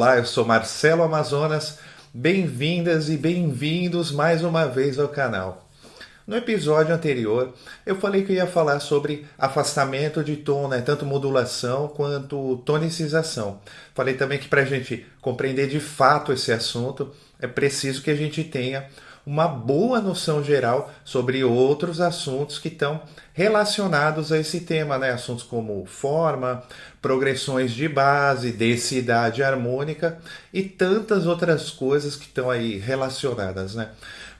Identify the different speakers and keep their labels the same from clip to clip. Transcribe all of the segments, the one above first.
Speaker 1: Olá, eu sou Marcelo Amazonas, bem-vindas e bem-vindos mais uma vez ao canal. No episódio anterior, eu falei que eu ia falar sobre afastamento de tom, né? Tanto modulação quanto tonicização. Falei também que para a gente compreender de fato esse assunto, é preciso que a gente tenha uma boa noção geral sobre outros assuntos que estão relacionados a esse tema, né? Assuntos como forma, progressões de base, densidade harmônica e tantas outras coisas que estão aí relacionadas, né?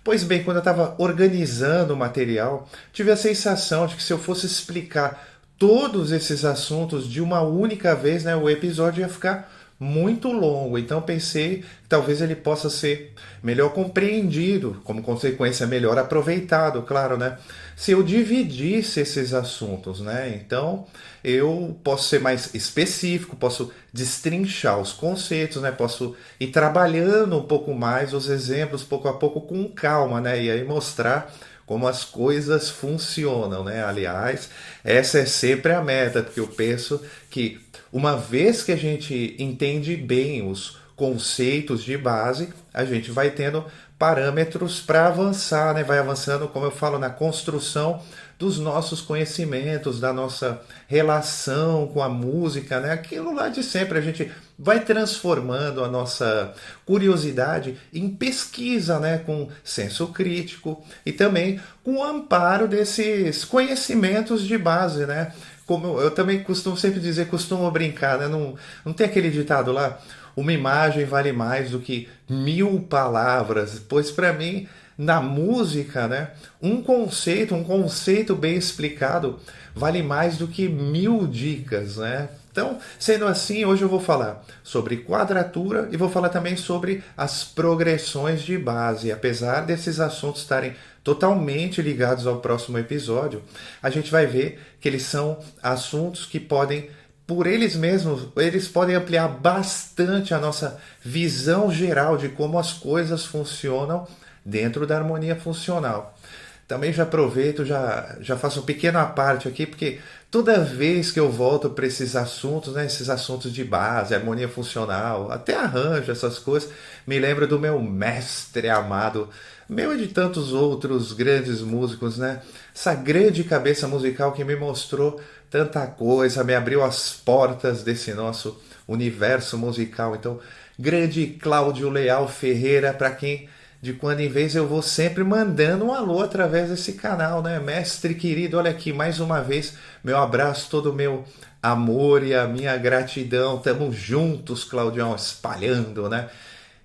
Speaker 1: Pois bem, quando eu estava organizando o material, tive a sensação de que se eu fosse explicar todos esses assuntos de uma única vez, né, o episódio ia ficar muito longo. Então pensei que talvez ele possa ser melhor compreendido, como consequência melhor aproveitado, claro, né? Se eu dividisse esses assuntos, né? Então eu posso ser mais específico, posso destrinchar os conceitos, né? Posso ir trabalhando um pouco mais os exemplos, pouco a pouco, com calma, né? E aí mostrar como as coisas funcionam, né? Aliás, essa é sempre a meta, porque eu penso que uma vez que a gente entende bem os conceitos de base, a gente vai tendo parâmetros para avançar, né? Vai avançando, como eu falo, na construção dos nossos conhecimentos, da nossa relação com a música, né? Aquilo lá de sempre, a gente vai transformando a nossa curiosidade em pesquisa, né? Com senso crítico e também com o amparo desses conhecimentos de base, né? Como eu também costumo sempre dizer, costumo brincar, né? Não tem aquele ditado lá, uma imagem vale mais do que 1000 palavras, pois para mim, na música, né, um conceito bem explicado vale mais do que 1000 dicas, né? Então, sendo assim, hoje eu vou falar sobre quadratura e vou falar também sobre as progressões de base. Apesar desses assuntos estarem totalmente ligados ao próximo episódio, a gente vai ver que eles são assuntos que podem, por eles mesmos, eles podem ampliar bastante a nossa visão geral de como as coisas funcionam dentro da harmonia funcional. Também já aproveito, já faço um pequeno à parte aqui, porque toda vez que eu volto para esses assuntos, né, esses assuntos de base, harmonia funcional, até arranjo, essas coisas, me lembro do meu mestre amado, meu e de tantos outros grandes músicos, né? Essa grande cabeça musical que me mostrou tanta coisa, me abriu as portas desse nosso universo musical. Então, grande Cláudio Leal Ferreira, para quem de quando em vez eu vou sempre mandando um alô através desse canal, né? Mestre querido, olha aqui, mais uma vez, meu abraço, todo o meu amor e a minha gratidão. Tamo juntos, Claudião, espalhando, né?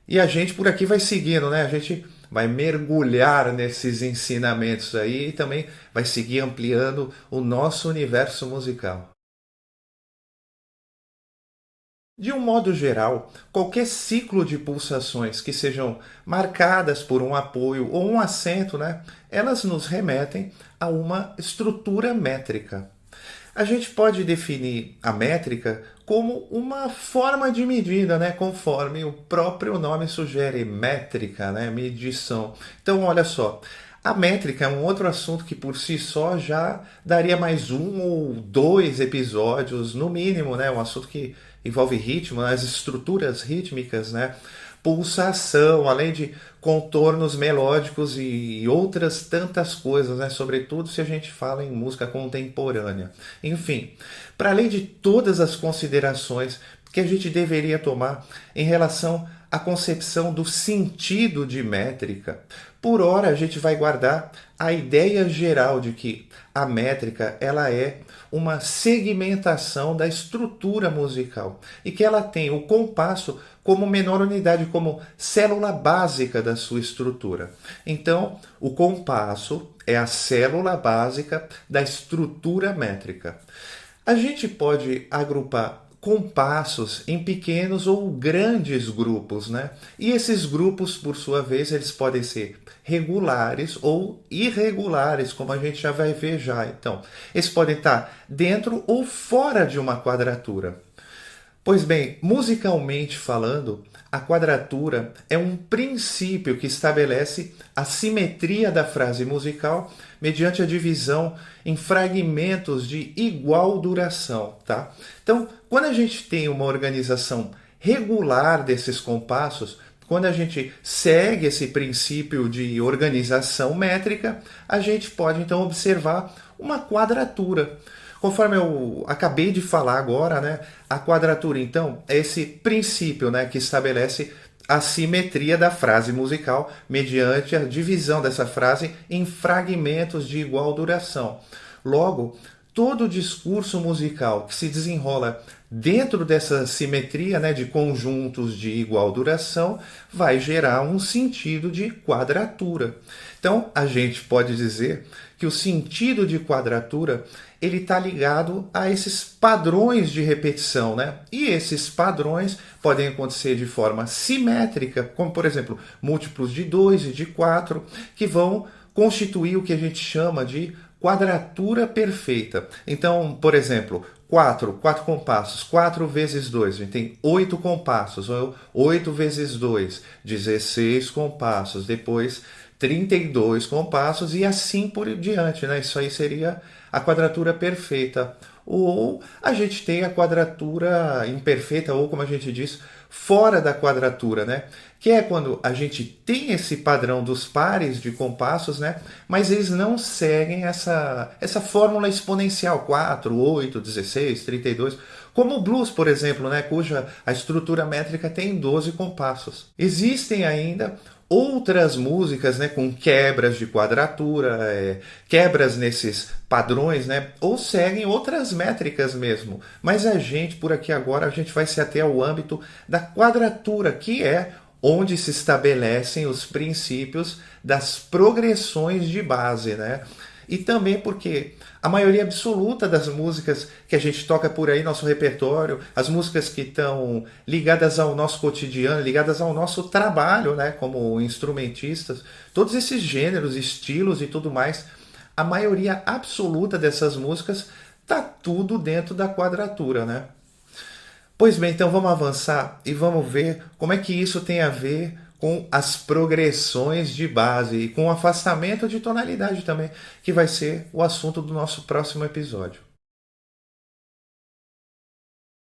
Speaker 1: E a gente por aqui vai seguindo, né? A gente vai mergulhar nesses ensinamentos aí e também vai seguir ampliando o nosso universo musical. De um modo geral, qualquer ciclo de pulsações que sejam marcadas por um apoio ou um acento, né, elas nos remetem a uma estrutura métrica. A gente pode definir a métrica como uma forma de medida, né, conforme o próprio nome sugere, métrica, né, medição. Então, olha só, a métrica é um outro assunto que por si só já daria mais um ou dois episódios, no mínimo, né? Um assunto que envolve ritmo, as estruturas rítmicas, né? Pulsação, além de contornos melódicos e outras tantas coisas, né? Sobretudo se a gente fala em música contemporânea. Enfim, para além de todas as considerações que a gente deveria tomar em relação à concepção do sentido de métrica, por hora a gente vai guardar a ideia geral de que a métrica ela é uma segmentação da estrutura musical e que ela tem o compasso como menor unidade, como célula básica da sua estrutura. Então, o compasso é a célula básica da estrutura métrica. A gente pode agrupar compassos em pequenos ou grandes grupos, né? E esses grupos, por sua vez, eles podem ser regulares ou irregulares, como a gente já vai ver já. Então, eles podem estar dentro ou fora de uma quadratura. Pois bem, musicalmente falando, a quadratura é um princípio que estabelece a simetria da frase musical mediante a divisão em fragmentos de igual duração, tá? Então, quando a gente tem uma organização regular desses compassos, quando a gente segue esse princípio de organização métrica, a gente pode então observar uma quadratura. Conforme eu acabei de falar agora, né, a quadratura então é esse princípio, né, que estabelece a simetria da frase musical mediante a divisão dessa frase em fragmentos de igual duração. Logo, todo discurso musical que se desenrola dentro dessa simetria, né, de conjuntos de igual duração vai gerar um sentido de quadratura. Então, a gente pode dizer que o sentido de quadratura ele está ligado a esses padrões de repetição, né? E esses padrões podem acontecer de forma simétrica, como por exemplo, múltiplos de 2 e de 4, que vão constituir o que a gente chama de quadratura perfeita. Então, por exemplo, 4 compassos, 4 vezes 2, a gente tem 8 compassos, ou 8 vezes 2, 16 compassos, depois 32 compassos e assim por diante, né? Isso aí seria a quadratura perfeita. Ou a gente tem a quadratura imperfeita, ou como a gente diz, fora da quadratura, né? Que é quando a gente tem esse padrão dos pares de compassos, né? Mas eles não seguem essa fórmula exponencial, 4, 8, 16, 32, como o blues, por exemplo, né? Cuja a estrutura métrica tem 12 compassos. Existem ainda outras músicas, né, com quebras de quadratura, quebras nesses padrões, né, ou seguem outras métricas mesmo. Mas a gente, por aqui agora, a gente vai se ater ao âmbito da quadratura, que é onde se estabelecem os princípios das progressões de base, né? E também porque a maioria absoluta das músicas que a gente toca por aí, nosso repertório, as músicas que estão ligadas ao nosso cotidiano, ligadas ao nosso trabalho, né, como instrumentistas, todos esses gêneros, estilos e tudo mais, a maioria absoluta dessas músicas tá tudo dentro da quadratura, né? Pois bem, então vamos avançar e vamos ver como é que isso tem a ver com as progressões de base e com o afastamento de tonalidade também, que vai ser o assunto do nosso próximo episódio.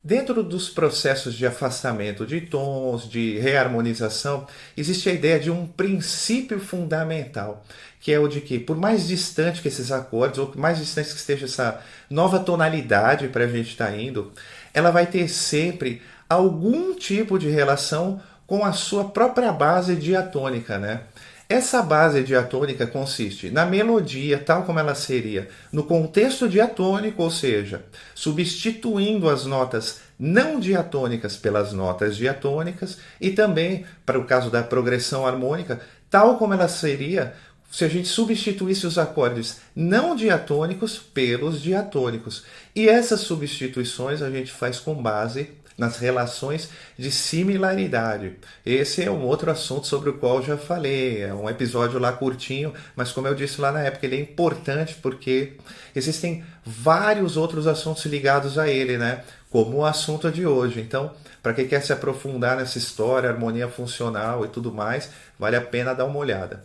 Speaker 1: Dentro dos processos de afastamento de tons, de reharmonização, existe a ideia de um princípio fundamental, que é o de que, por mais distante que esses acordes, ou por mais distante que esteja essa nova tonalidade para a gente estar indo, ela vai ter sempre algum tipo de relação com a sua própria base diatônica, né? Essa base diatônica consiste na melodia, tal como ela seria no contexto diatônico, ou seja, substituindo as notas não diatônicas pelas notas diatônicas, e também, para o caso da progressão harmônica, tal como ela seria se a gente substituísse os acordes não diatônicos pelos diatônicos. E essas substituições a gente faz com base nas relações de similaridade. Esse é um outro assunto sobre o qual eu já falei, é um episódio lá curtinho, mas como eu disse lá na época, ele é importante porque existem vários outros assuntos ligados a ele, né? Como o assunto de hoje. Então, para quem quer se aprofundar nessa história, harmonia funcional e tudo mais, vale a pena dar uma olhada.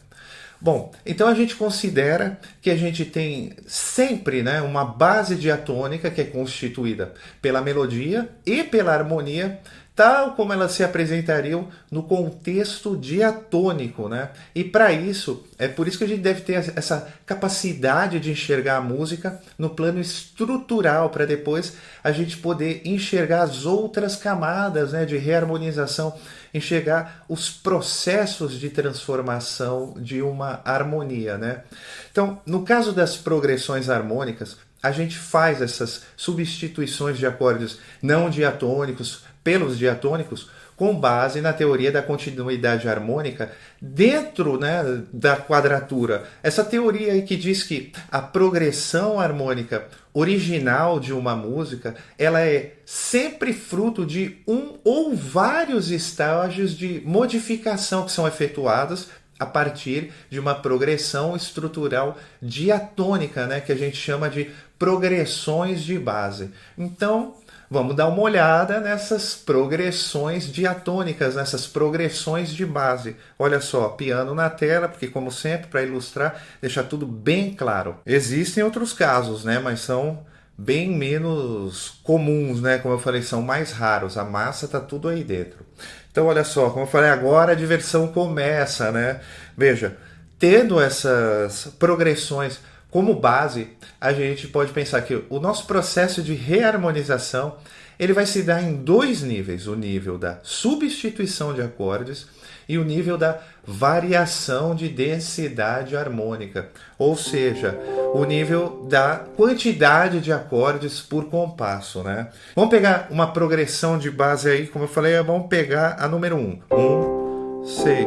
Speaker 1: Bom, então a gente considera que a gente tem sempre, né, uma base diatônica que é constituída pela melodia e pela harmonia, tal como elas se apresentariam no contexto diatônico, né? E para isso, é por isso que a gente deve ter essa capacidade de enxergar a música no plano estrutural, para depois a gente poder enxergar as outras camadas, né, de reharmonização, enxergar os processos de transformação de uma harmonia, né? Então, no caso das progressões harmônicas, a gente faz essas substituições de acordes não diatônicos pelos diatônicos com base na teoria da continuidade harmônica dentro, né, da quadratura. Essa teoria aí que diz que a progressão harmônica original de uma música, ela é sempre fruto de um ou vários estágios de modificação que são efetuados a partir de uma progressão estrutural diatônica, né, que a gente chama de progressões de base. Então, vamos dar uma olhada nessas progressões diatônicas, nessas progressões de base. Olha só, piano na tela, porque como sempre, para ilustrar, deixar tudo bem claro. Existem outros casos, né, mas são bem menos comuns, né? Como eu falei, são mais raros. A massa tá tudo aí dentro. Então, olha só, como eu falei, agora a diversão começa, né? Veja, tendo essas progressões como base, a gente pode pensar que o nosso processo de reharmonização ele vai se dar em dois níveis: o nível da substituição de acordes e o nível da variação de densidade harmônica, ou seja, o nível da quantidade de acordes por compasso, né? Vamos pegar uma progressão de base aí, como eu falei, vamos pegar a número 1. 1, 6,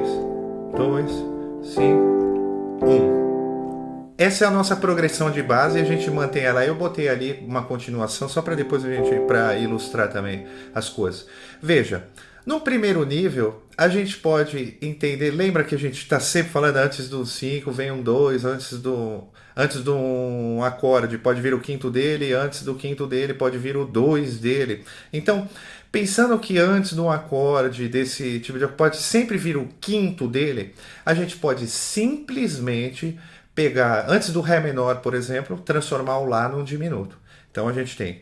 Speaker 1: 2, 5, 1. Essa é a nossa progressão de base e a gente mantém ela. Eu botei ali uma continuação só para depois a gente para ilustrar também as coisas. Veja, no primeiro nível a gente pode entender. Lembra que a gente está sempre falando antes do 5 vem um 2, antes do um acorde pode vir o quinto dele, antes do quinto dele pode vir o 2 dele. Então, pensando que antes de um acorde desse tipo de acorde pode sempre vir o quinto dele, a gente pode simplesmente pegar, antes do Ré menor, por exemplo, transformar o Lá num diminuto. Então a gente tem.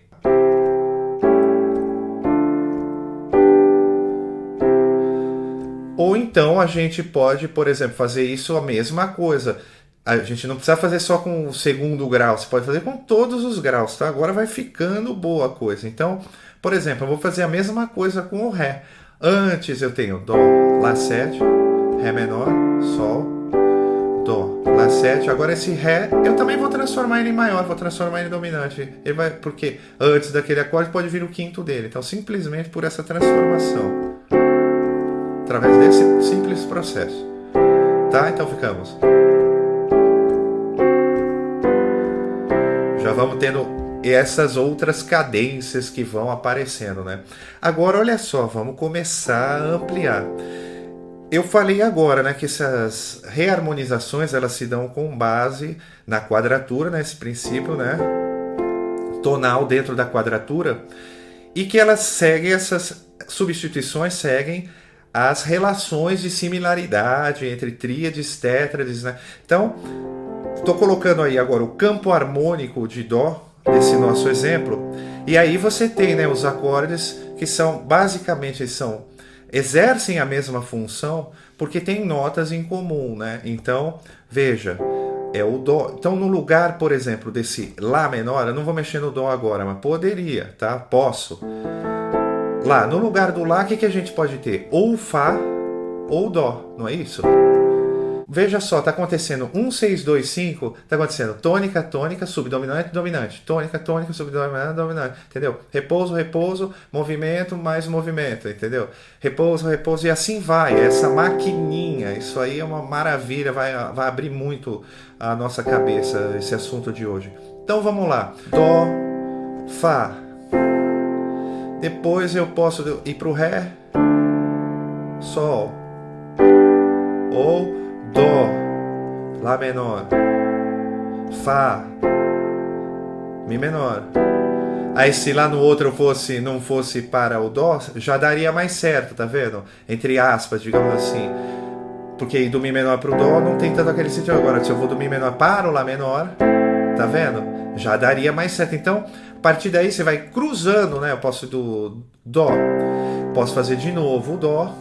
Speaker 1: Ou então a gente pode, por exemplo, fazer isso a mesma coisa. A gente não precisa fazer só com o segundo grau, você pode fazer com todos os graus, tá? Agora vai ficando boa a coisa. Então, por exemplo, eu vou fazer a mesma coisa com o Ré. Antes eu tenho Dó, Lá7, Ré menor, Sol, Dó, Lá7. Agora esse Ré, eu também vou transformar ele em maior, vou transformar ele em dominante. Ele vai, porque antes daquele acorde pode vir o quinto dele. Então, simplesmente por essa transformação, através desse simples processo. Tá? Então ficamos. Já vamos tendo essas outras cadências que vão aparecendo, né? Agora, olha só, vamos começar a ampliar. Eu falei agora, né, que essas reharmonizações elas se dão com base na quadratura, nesse princípio, né, tonal dentro da quadratura, e que elas seguem, essas substituições seguem as relações de similaridade entre tríades, tétrades, né? Então, estou colocando aí agora o campo harmônico de Dó, desse nosso exemplo, e aí você tem, né, os acordes que são, basicamente, exercem a mesma função porque tem notas em comum, né? Então, veja, é o Dó. Então, no lugar, por exemplo, desse Lá menor, eu não vou mexer no Dó agora, mas poderia, tá? Posso. Lá, no lugar do Lá, o que a gente pode ter? Ou Fá ou Dó, não é isso? Veja só, tá acontecendo 1, 6, 2, 5, tá acontecendo tônica, tônica, subdominante, dominante, tônica, tônica, subdominante, dominante, entendeu? Repouso, repouso, movimento, mais movimento, entendeu? Repouso, repouso, e assim vai, essa maquininha, isso aí é uma maravilha, vai abrir muito a nossa cabeça, esse assunto de hoje. Então vamos lá, Dó, Fá, depois eu posso ir pro Ré, Sol, ou Dó, Lá menor, Fá, Mi menor. Aí se lá no outro não fosse para o Dó, já daria mais certo, tá vendo? Entre aspas, digamos assim. Porque do Mi menor para o Dó não tem tanto aquele sentido. Agora, se eu vou do Mi menor para o Lá menor, tá vendo? Já daria mais certo. Então, a partir daí você vai cruzando, né? Eu posso ir do Dó, posso fazer de novo o Dó,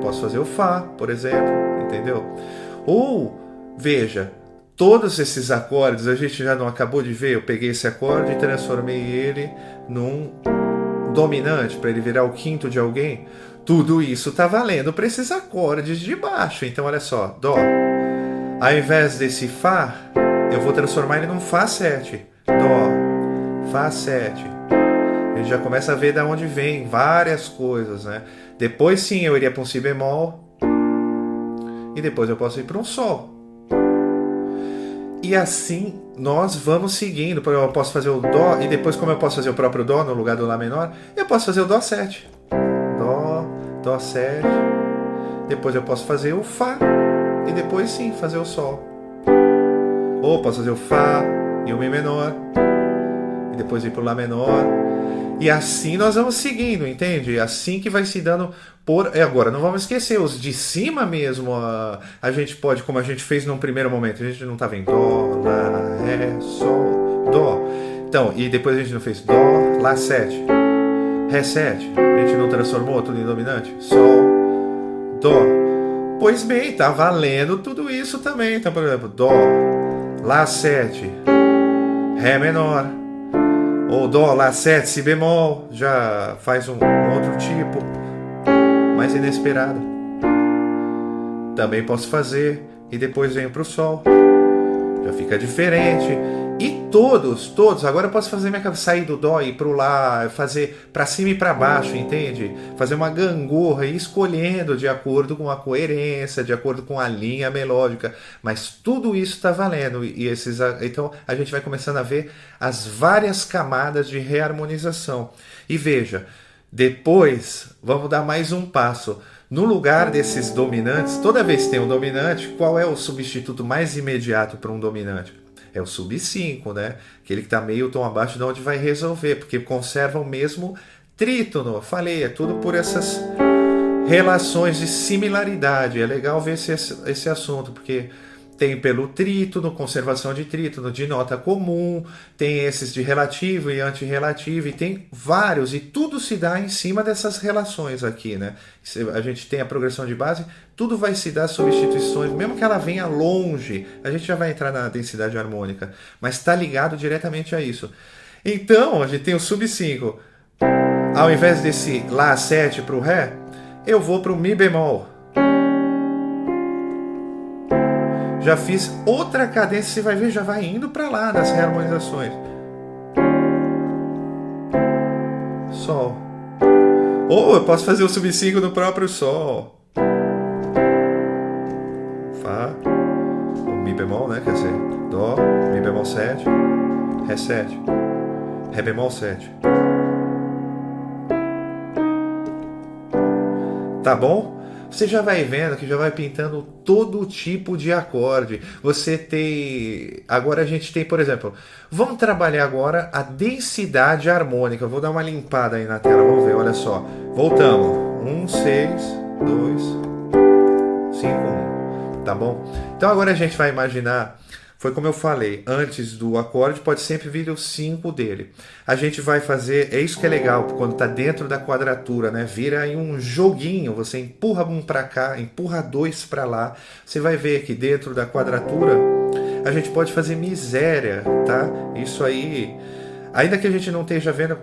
Speaker 1: posso fazer o Fá, por exemplo, entendeu? Ou, veja, todos esses acordes, a gente já não acabou de ver, eu peguei esse acorde e transformei ele num dominante, para ele virar o quinto de alguém. Tudo isso está valendo para esses acordes de baixo. Então, olha só, Dó. Ao invés desse Fá, eu vou transformar ele num Fá7. Dó, Fá7. A gente já começa a ver de onde vem várias coisas, né? Depois sim eu iria para um Si bemol. E depois eu posso ir para um Sol. E assim nós vamos seguindo. Eu posso fazer o Dó, e depois, como eu posso fazer o próprio Dó no lugar do Lá menor, eu posso fazer o Dó7. Dó, Dó7. Depois eu posso fazer o Fá. E depois sim fazer o Sol. Ou posso fazer o Fá e o Mi menor. E depois ir para o Lá menor. E assim nós vamos seguindo, entende? Assim que vai se dando por... Agora, não vamos esquecer, os de cima mesmo, a gente pode, como a gente fez num primeiro momento, a gente não estava em Dó, Lá, Ré, Sol, Dó. Então, e depois a gente não fez Dó, Lá 7, Ré 7. A gente não transformou tudo em dominante? Sol, Dó. Pois bem, tá valendo tudo isso também. Então, por exemplo, Dó, Lá 7, Ré menor. Ou Dó, Lá 7, Si bemol. Já faz um outro tipo, mais inesperado. Também posso fazer. E depois venho pro Sol. Já fica diferente. E todos, agora eu posso fazer minha cabeça, sair do Dó e ir pro Lá, fazer pra cima e pra baixo, entende? Fazer uma gangorra e escolhendo de acordo com a coerência, de acordo com a linha melódica. Mas tudo isso tá valendo. Então a gente vai começando a ver as várias camadas de reharmonização. E veja, depois vamos dar mais um passo. No lugar desses dominantes, toda vez que tem um dominante, qual é o substituto mais imediato para um dominante? É o sub 5, né? Aquele que está meio tom abaixo de onde vai resolver, porque conserva o mesmo trítono. Falei, é tudo por essas relações de similaridade. É legal ver esse assunto, porque tem pelo trítono, conservação de trítono, de nota comum, tem esses de relativo e antirrelativo, e tem vários, e tudo se dá em cima dessas relações aqui, né? A gente tem a progressão de base, tudo vai se dar substituições, mesmo que ela venha longe, a gente já vai entrar na densidade harmônica, mas está ligado diretamente a isso. Então, a gente tem o sub 5. Ao invés desse Lá 7 para o Ré, eu vou para o Mi bemol. Já fiz outra cadência, você vai ver, já vai indo para lá nas reharmonizações. Sol. Ou eu posso fazer o sub 5 no próprio Sol. Fá. O Mi bemol, né? Quer dizer, Dó, Mi bemol 7, Ré 7, Ré bemol 7. Tá bom? Você já vai vendo que já vai pintando todo tipo de acorde. Você tem... Agora a gente tem, por exemplo... Vamos trabalhar agora a densidade harmônica. Eu vou dar uma limpada aí na tela. Vamos ver, olha só. Voltamos. 1, 6, 2, 5, 1. Tá bom? Então agora a gente vai imaginar... Foi como eu falei, antes do acorde pode sempre vir o 5 dele. A gente vai fazer, é isso que é legal, quando está dentro da quadratura, né? Vira aí um joguinho, você empurra um para cá, empurra dois para lá. Você vai ver que dentro da quadratura a gente pode fazer miséria, tá? Isso aí, ainda que a gente não esteja vendo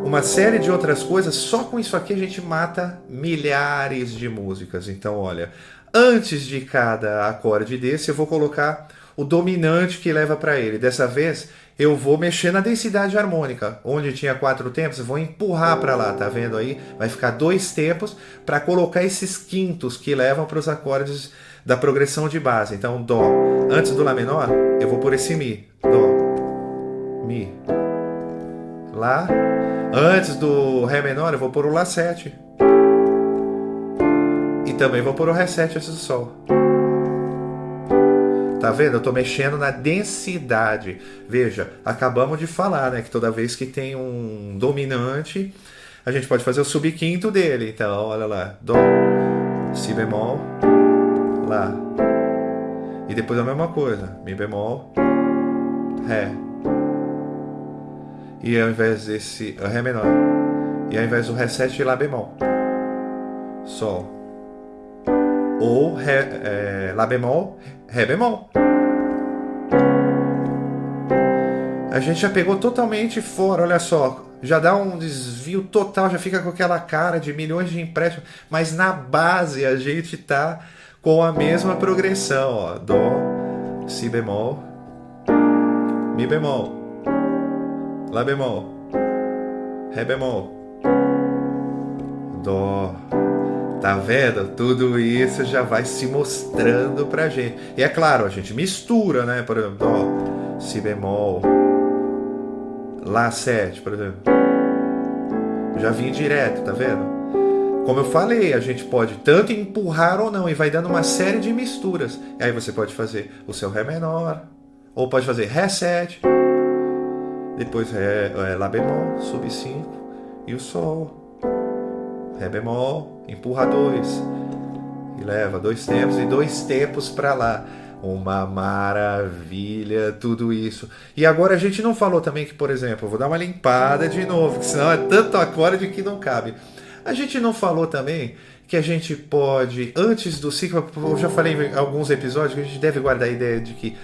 Speaker 1: uma série de outras coisas, só com isso aqui a gente mata milhares de músicas. Então, olha, antes de cada acorde desse eu vou colocar o dominante que leva para ele. Dessa vez eu vou mexer na densidade harmônica. Onde tinha 4 tempos, eu vou empurrar para lá, tá vendo aí? Vai ficar 2 tempos para colocar esses quintos que levam para os acordes da progressão de base. Então, Dó. Antes do Lá menor, eu vou por esse Mi. Dó, Mi, Lá. Antes do Ré menor, eu vou por o Lá 7. E também vou por o Ré 7 antes do Sol. Tá vendo? Eu estou mexendo na densidade. Veja, acabamos de falar, né, que toda vez que tem um dominante, a gente pode fazer o subquinto dele. Então, olha lá. Dó, Si bemol, Lá. E depois a mesma coisa. Mi bemol, Ré. E ao invés desse... Ré menor. E ao invés do Ré 7, Lá bemol. Sol. Ou Lá bemol, Ré bemol. A gente já pegou totalmente fora, olha só. Já dá um desvio total, já fica com aquela cara de milhões de empréstimos. Mas na base a gente tá com a mesma progressão, ó. Dó, Si bemol, Mi bemol, Lá bemol, Ré bemol, Dó. Tá vendo? Tudo isso já vai se mostrando pra gente. E é claro, a gente mistura, né? Por exemplo, Dó, Si bemol, Lá 7, por exemplo. Já vim direto, tá vendo? Como eu falei, a gente pode tanto empurrar ou não, e vai dando uma série de misturas. E aí você pode fazer o seu Ré menor, ou pode fazer Ré 7, depois Lá bemol, sub 5 e o Sol. Ré bemol, empurra 2 e leva 2 tempos e 2 tempos para lá. Uma maravilha, tudo isso. E agora a gente não falou também que, por exemplo, eu vou dar uma limpada de novo, que senão é tanto acorde que não cabe. A gente não falou também que a gente pode, antes do ciclo, eu já falei em alguns episódios que a gente deve guardar a ideia de que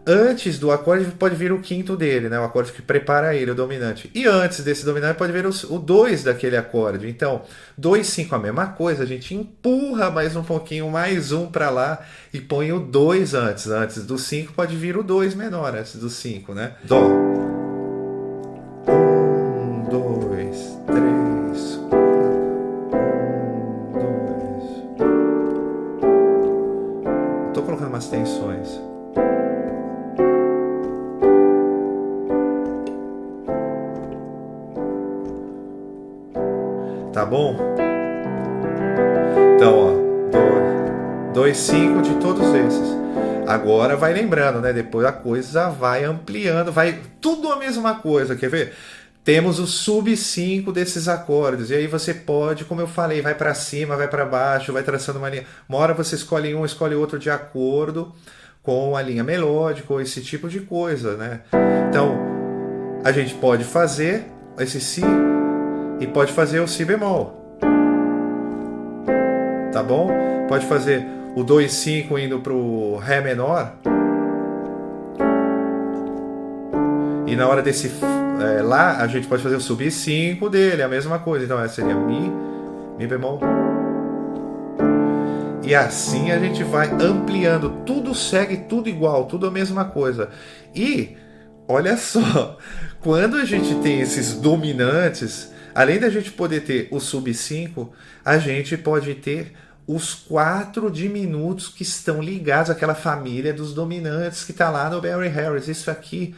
Speaker 1: antes do acorde pode vir o quinto dele, né? O acorde que prepara ele, o dominante. E antes desse dominante pode vir o 2 daquele acorde. Então, 2, 5 a mesma coisa. A gente empurra mais um pouquinho, mais um para lá e põe o 2 antes. Antes do 5 pode vir o 2 menor, antes do 5, né? Dó. 1, 2, 3, 4. 1, 2. Tô colocando umas tensões. Tá bom? Então, ó, 2, 5 de todos esses. Agora vai lembrando, né? Depois a coisa vai ampliando, vai tudo a mesma coisa, quer ver? Temos o sub 5 desses acordes, e aí você pode, como eu falei, vai para cima, vai para baixo, vai traçando uma linha. Uma hora você escolhe um, escolhe outro de acordo com a linha melódica ou esse tipo de coisa, né? Então, a gente pode fazer esse si e pode fazer o si bemol, tá bom? Pode fazer o 2, 5 indo pro ré menor, e na hora desse lá a gente pode fazer o sub 5 dele, a mesma coisa. Então essa seria mi bemol, e assim a gente vai ampliando, tudo segue tudo igual, tudo a mesma coisa. E olha só, quando a gente tem esses dominantes, além da gente poder ter o sub 5, a gente pode ter os 4 diminutos que estão ligados àquela família dos dominantes que está lá no Barry Harris. Isso aqui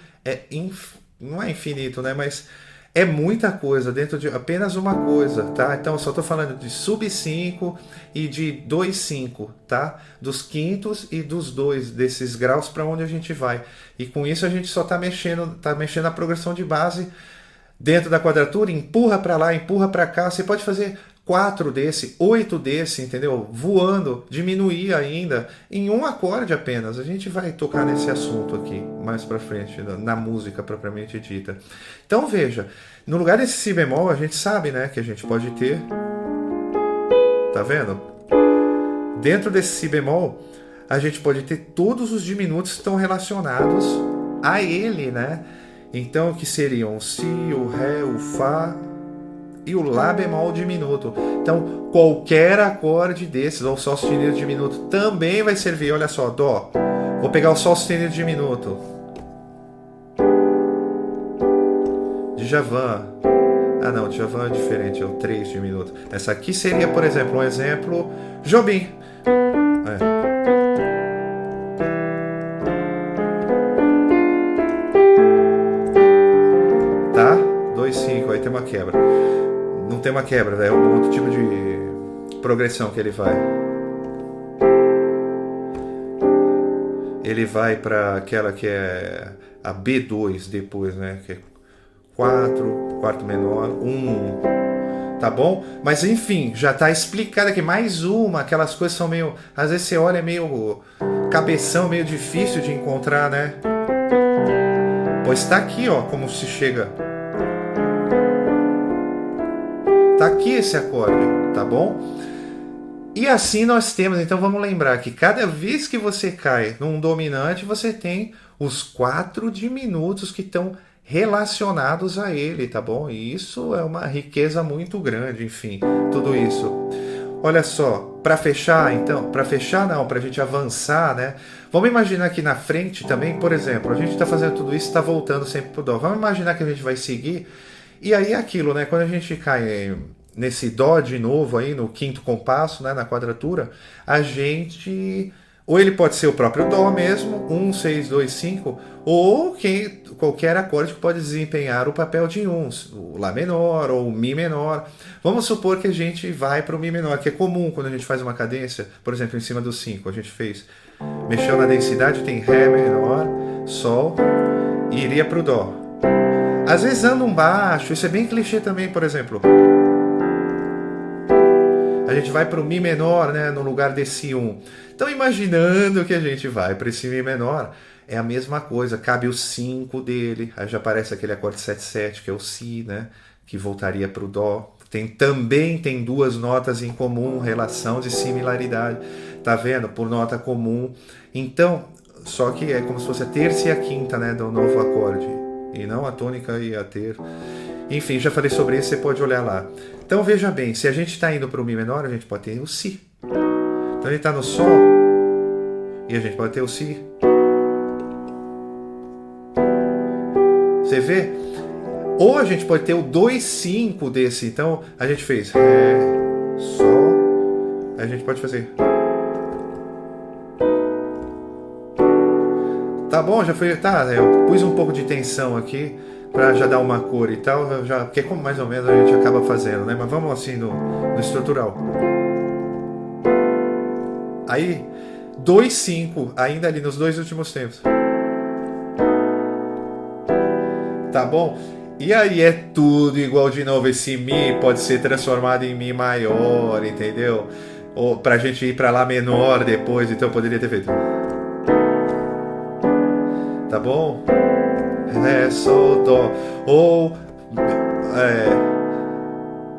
Speaker 1: não é infinito, né? Mas é muita coisa dentro de apenas uma coisa, tá? Então eu só estou falando de sub 5 e de 2, 5, tá? Dos quintos e dos 2, desses graus para onde a gente vai. E com isso a gente só está mexendo a progressão de base dentro da quadratura, empurra para lá, empurra para cá. Você pode fazer 4 desse, 8 desse, entendeu? Voando, diminuir ainda em um acorde apenas. A gente vai tocar nesse assunto aqui mais para frente, na música propriamente dita. Então veja, no lugar desse si bemol, a gente sabe, né, que a gente pode ter, tá vendo? Dentro desse si bemol, a gente pode ter todos os diminutos que estão relacionados a ele, né? Então, que seriam o si, o ré, o fá e o lá bemol diminuto. Então, qualquer acorde desses, ou sol sustenido diminuto, também vai servir. Olha só, dó. Vou pegar o sol sustenido diminuto. Djavan. Ah não, Djavan é diferente, é o 3 diminuto. Essa aqui seria, por exemplo, um exemplo Jobim. Tá? 2, 5, aí tem uma quebra. Não tem uma quebra, é um outro tipo de progressão que ele vai. Ele vai para aquela que é a B2 depois, né? Que é 4, quarto menor, 1, tá bom? Mas enfim, já tá explicado aqui. Mais uma, aquelas coisas são meio... Às vezes você olha meio cabeção, meio difícil de encontrar, né? Pois tá aqui, ó, como se chega. Tá aqui esse acorde, tá bom? E assim nós temos, então vamos lembrar que cada vez que você cai num dominante, você tem os 4 diminutos que estão relacionados a ele, tá bom? E isso é uma riqueza muito grande, enfim, tudo isso. Olha só, para fechar então, para fechar não, para a gente avançar, né? Vamos imaginar aqui na frente também, por exemplo, a gente está fazendo tudo isso, está voltando sempre pro dó. Vamos imaginar que a gente vai seguir, e aí é aquilo, né? Quando a gente cai nesse dó de novo aí, no quinto compasso, né, na quadratura, a gente... Ou ele pode ser o próprio dó mesmo, 1, 6, 2, 5, ou qualquer acorde que pode desempenhar o papel de um, o lá menor ou o mi menor. Vamos supor que a gente vai para o mi menor, que é comum quando a gente faz uma cadência, por exemplo, em cima do 5, a gente mexeu na densidade, tem ré menor, sol, e iria para o dó. Às vezes anda um baixo, isso é bem clichê também, por exemplo. a gente vai para o Mi menor, né, no lugar desse 1. Então, imaginando que a gente vai para esse Mi menor, é a mesma coisa, cabe o 5 dele, aí já aparece aquele acorde 7/7, que é o Si, né, que voltaria para o Dó. Também tem duas notas em comum, relação de similaridade, tá vendo? Por nota comum. Então, só que é como se fosse a terça e a quinta, né, do novo acorde, e não a tônica e a terça. Enfim, já falei sobre isso, você pode olhar lá. Então veja bem, se a gente está indo para o Mi menor, a gente pode ter o Si. Então ele está no Sol e a gente pode ter o Si. Você vê? Ou a gente pode ter o 2/5 desse. Então a gente fez Ré, Sol. A gente pode fazer. Tá bom, já foi. Tá, eu pus um pouco de tensão aqui para já dar uma cor e tal. Porque como mais ou menos a gente acaba fazendo, né? Mas vamos assim no estrutural. Aí, 2/5, ainda ali nos dois últimos tempos. Tá bom? E aí é tudo igual de novo. Esse Mi pode ser transformado em Mi maior, entendeu? Ou pra gente ir pra Lá menor depois, então eu poderia ter feito. Tá bom? Ré, Sol, Dó. Ou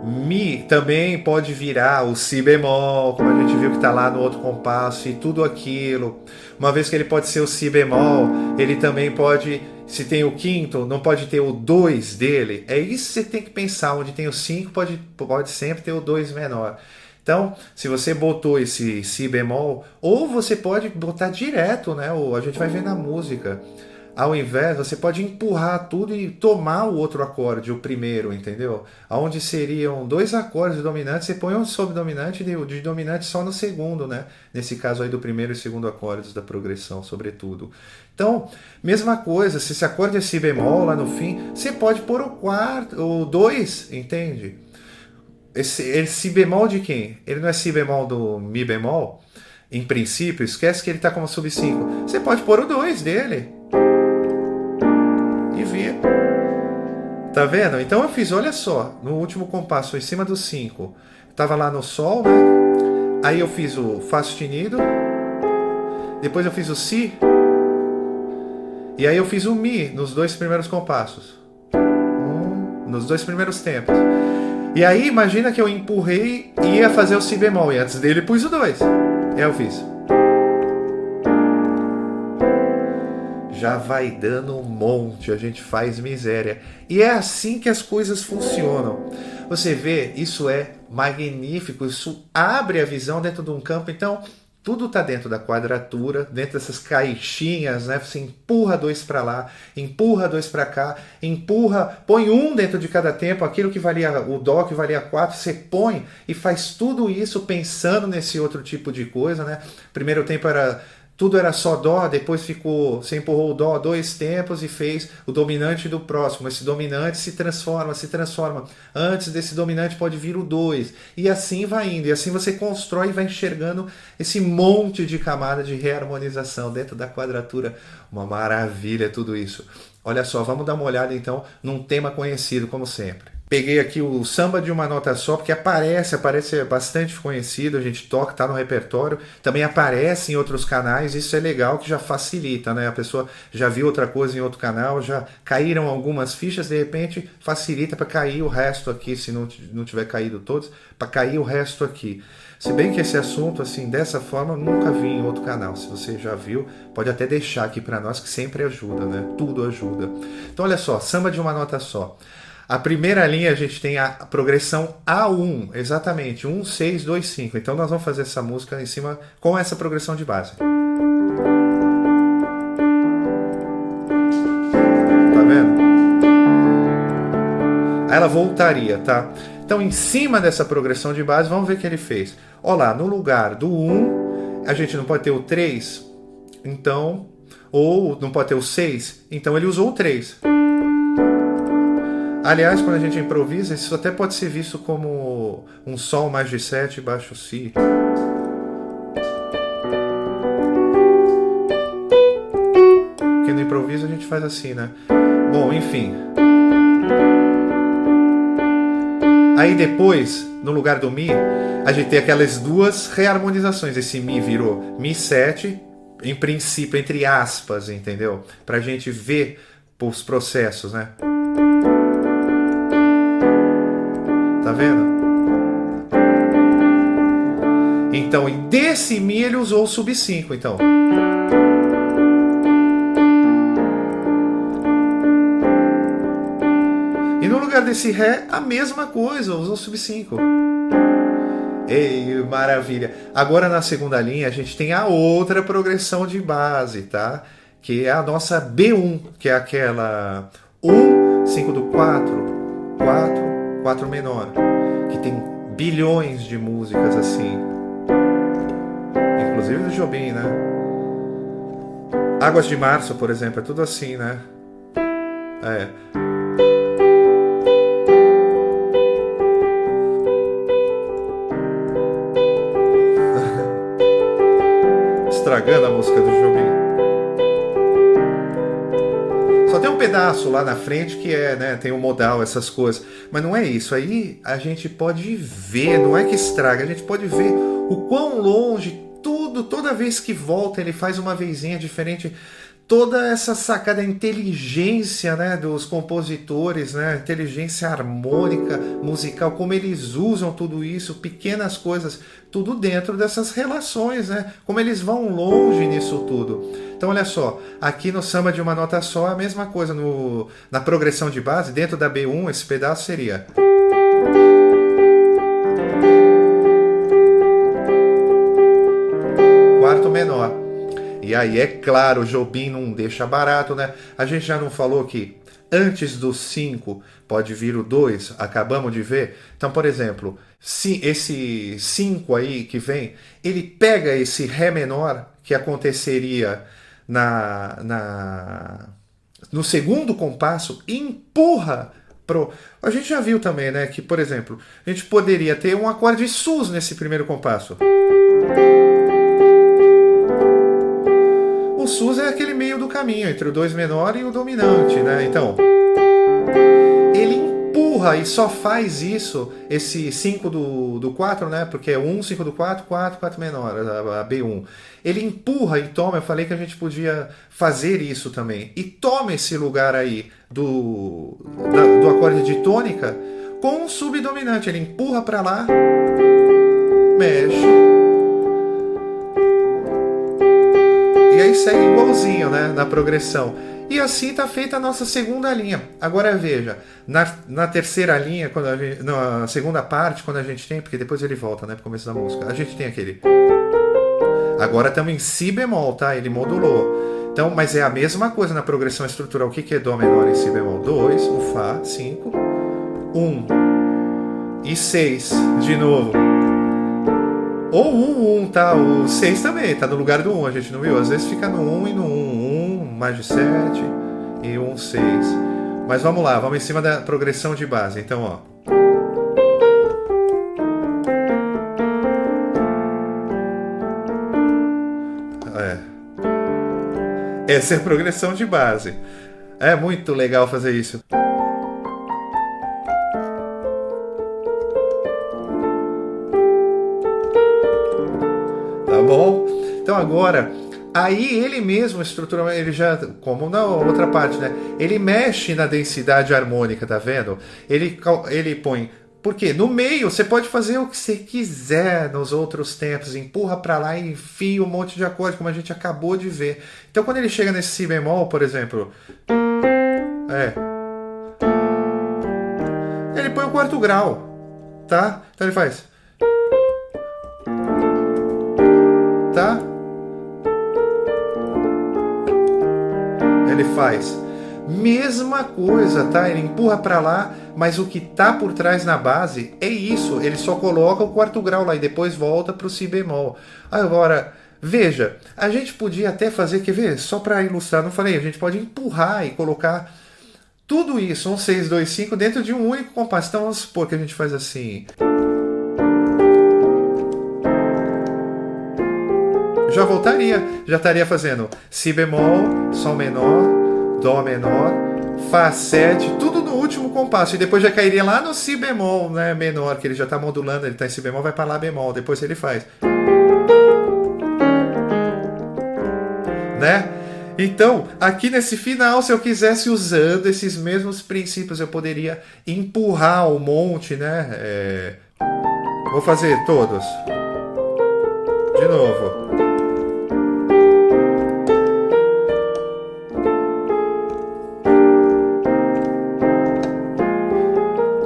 Speaker 1: Mi também pode virar o Si bemol, como a gente viu que tá lá no outro compasso, e tudo aquilo. Uma vez que ele pode ser o Si bemol, ele também pode, se tem o quinto, não pode ter o 2 dele. É isso que você tem que pensar, onde tem o 5 pode sempre ter o 2 menor. Então, se você botou esse Si bemol, ou você pode botar direto, né? A gente vai ver na música. Ao invés, você pode empurrar tudo e tomar o outro acorde, o primeiro, entendeu? Onde seriam dois acordes dominantes, você põe um subdominante e de dominante só no segundo, né? Nesse caso aí do primeiro e segundo acordes da progressão, sobretudo. Então, mesma coisa, se esse acorde é Si bemol lá no fim, você pode pôr o quarto, o 2, entende? Esse Si bemol de quem? Ele não é Si bemol do Mi bemol? Em princípio, esquece que ele está como sub 5. Você pode pôr o 2 dele. E vir. Tá vendo? Então eu fiz, olha só, no último compasso, em cima do 5. Tava lá no Sol, né? Aí eu fiz o Fá sustenido. Depois eu fiz o Si. E aí eu fiz o Mi nos dois primeiros compassos. Nos dois primeiros tempos. E aí imagina que eu empurrei e ia fazer o Si bemol. E antes dele pus o 2. E aí eu fiz. Já vai dando um monte, a gente faz miséria. E é assim que as coisas funcionam. Você vê, isso é magnífico, isso abre a visão dentro de um campo. Então, tudo está dentro da quadratura, dentro dessas caixinhas, né? Você empurra 2 para lá, empurra 2 para cá, empurra, põe um dentro de cada tempo, aquilo que valia, o Dó que valia 4, você põe e faz tudo isso pensando nesse outro tipo de coisa, né? Primeiro tempo tudo era só Dó, depois você empurrou o Dó 2 tempos e fez o dominante do próximo. Esse dominante se transforma. Antes desse dominante pode vir o 2. E assim vai indo. E assim você constrói e vai enxergando esse monte de camada de reharmonização dentro da quadratura. Uma maravilha tudo isso. Olha só, vamos dar uma olhada então num tema conhecido, como sempre. Peguei aqui o Samba de uma Nota Só, porque aparece bastante conhecido, a gente toca, tá no repertório, também aparece em outros canais, isso é legal, que já facilita, né? A pessoa já viu outra coisa em outro canal, já caíram algumas fichas, de repente facilita para cair o resto aqui, se não tiver caído todos, para cair o resto aqui. Se bem que esse assunto, assim, dessa forma, eu nunca vi em outro canal. Se você já viu, pode até deixar aqui para nós, que sempre ajuda, né? Tudo ajuda. Então, olha só, Samba de uma Nota Só. A primeira linha a gente tem a progressão A1, exatamente, 1, 6, 2, 5. Então nós vamos fazer essa música em cima com essa progressão de base. Tá vendo? Aí ela voltaria, tá? Então em cima dessa progressão de base, vamos ver o que ele fez. Olha lá, no lugar do 1, a gente não pode ter o 3, então, ou não pode ter o 6, então ele usou o 3. Aliás, quando a gente improvisa, isso até pode ser visto como um Sol mais de 7 baixo Si. Porque no improviso a gente faz assim, né? Bom, enfim. Aí depois, no lugar do Mi, a gente tem aquelas duas reharmonizações. Esse Mi virou Mi7, em princípio, entre aspas, entendeu? Pra gente ver os processos, né? Tá vendo? Então, e desse Mi ele usou o sub 5, então. E no lugar desse Ré, a mesma coisa, usou o sub 5. Ei, maravilha. Agora na segunda linha a gente tem a outra progressão de base, tá? Que é a nossa B1, que é aquela 1, 5 do 4, 4, 4 menor, que tem bilhões de músicas assim. Inclusive do Jobim, né? Águas de Março, por exemplo, é tudo assim, né? É. Estragando a música do Jobim. Só tem um pedaço lá na frente que é, né, tem o modal, essas coisas. Mas não é isso. Aí a gente pode ver, não é que estraga, a gente pode ver o quão longe tudo, toda vez que volta, ele faz uma vezinha diferente. Toda essa sacada, inteligência, né, dos compositores, né, inteligência harmônica, musical, como eles usam tudo isso, pequenas coisas, tudo dentro dessas relações, né, como eles vão longe nisso tudo. Então olha só, aqui no samba de uma nota só, a mesma coisa, na progressão de base, dentro da B1, esse pedaço seria... quarto menor. E aí, é claro, o Jobim não deixa barato, né? A gente já não falou que antes do 5 pode vir o 2, acabamos de ver. Então, por exemplo, se esse 5 aí que vem, ele pega esse Ré menor que aconteceria no segundo compasso e empurra pro... A gente já viu também, né, que, por exemplo, a gente poderia ter um acorde sus nesse primeiro compasso. O sus é aquele meio do caminho entre o 2 menor e o dominante, né? Então, ele empurra e só faz isso, esse 5 do 4, né? Porque é 1, 5 do 4, 4, 4 menor, a B1. Ele empurra e toma, eu falei que a gente podia fazer isso também. E toma esse lugar aí do acorde de tônica com um subdominante. Ele empurra para lá, mexe. E aí segue igualzinho, né, na progressão. E assim está feita a nossa segunda linha. Agora veja, na terceira linha, na segunda parte, quando a gente tem, porque depois ele volta, né, pro começo da música, a gente tem aquele... Agora estamos em si bemol, tá? Ele modulou. Então, mas é a mesma coisa na progressão estrutural. O que é Dó menor em si bemol? 2, o Fá, 5, 1 e 6 de novo. Ou 1, tá? O 6 também, tá no lugar do 1, a gente não viu? Às vezes fica no 1 e no 1, 1, mais de 7 e 1, 6. Mas vamos lá, vamos em cima da progressão de base. Então, ó. Essa é a progressão de base. É muito legal fazer isso. Tá bom? Então agora, aí ele mesmo estrutura, ele já, como na outra parte, né? Ele mexe na densidade harmônica, tá vendo? Ele põe... Porque no meio você pode fazer o que você quiser nos outros tempos, empurra para lá e enfia um monte de acorde, como a gente acabou de ver. Então quando ele chega nesse si bemol, por exemplo, ele põe o quarto grau, tá? Então ele faz, tá? Ele faz mesma coisa, tá? Ele empurra para lá, mas o que tá por trás na base é isso. Ele só coloca o quarto grau lá e depois volta pro si bemol. Agora, veja, a gente podia até fazer, quer ver? Só para ilustrar, não falei, a gente pode empurrar e colocar tudo isso, 1, 6, 2, 5, dentro de um único compasso. Então vamos supor que a gente faz assim. Já voltaria, já estaria fazendo si bemol, sol menor, Dó menor, Fá 7, tudo no último compasso e depois já cairia lá no si bemol, né, menor, que ele já está modulando, ele está em si bemol, vai para lá bemol, depois ele faz, né? Então, aqui nesse final, se eu quisesse usando esses mesmos princípios, eu poderia empurrar um monte, né? Vou fazer todos. De novo.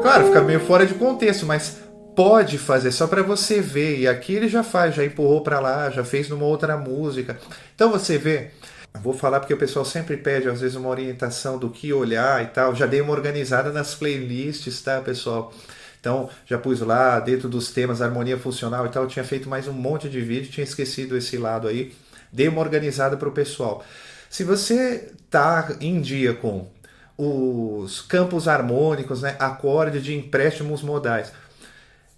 Speaker 1: Claro, fica meio fora de contexto, mas pode fazer só para você ver. E aqui ele já faz, já empurrou para lá, já fez numa outra música. Então você vê. Vou falar porque o pessoal sempre pede, às vezes, uma orientação do que olhar e tal. Já dei uma organizada nas playlists, tá, pessoal? Então, já pus lá, dentro dos temas, harmonia funcional e tal. Eu tinha feito mais um monte de vídeo, tinha esquecido esse lado aí. Dei uma organizada para o pessoal. Se você tá em dia com os campos harmônicos, né, acorde de empréstimos modais,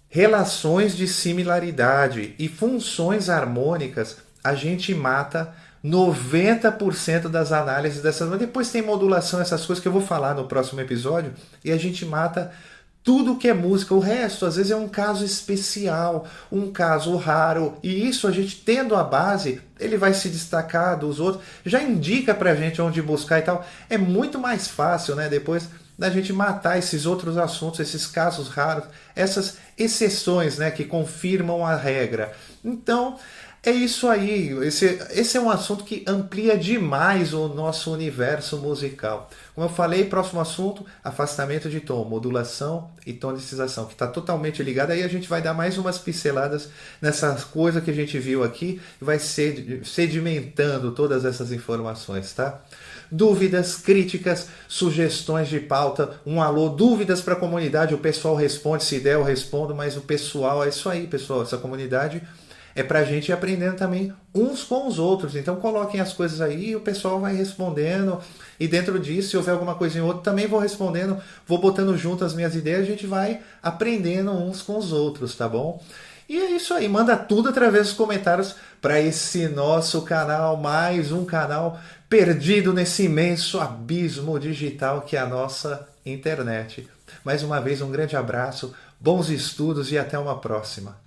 Speaker 1: relações de similaridade e funções harmônicas, a gente mata 90% das análises dessas. Mas depois tem modulação, essas coisas que eu vou falar no próximo episódio, e a gente mata tudo que é música. O resto, às vezes, é um caso especial, um caso raro, e isso a gente tendo a base, ele vai se destacar dos outros, já indica pra gente onde buscar e tal. É muito mais fácil, né, depois da gente matar esses outros assuntos, esses casos raros, essas exceções, né, que confirmam a regra. Então, é isso aí. Esse é um assunto que amplia demais o nosso universo musical. Como eu falei, próximo assunto, afastamento de tom, modulação e tonicização, que está totalmente ligado. Aí a gente vai dar mais umas pinceladas nessas coisas que a gente viu aqui e vai sedimentando todas essas informações, tá? Dúvidas, críticas, sugestões de pauta, um alô, dúvidas para a comunidade, o pessoal responde, se der eu respondo, mas o pessoal, é isso aí, pessoal, essa comunidade é para a gente ir aprendendo também uns com os outros. Então coloquem as coisas aí e o pessoal vai respondendo. E dentro disso, se houver alguma coisa em outro, também vou respondendo. Vou botando junto as minhas ideias, a gente vai aprendendo uns com os outros, tá bom? E é isso aí, manda tudo através dos comentários para esse nosso canal, mais um canal perdido nesse imenso abismo digital que é a nossa internet. Mais uma vez, um grande abraço, bons estudos e até uma próxima.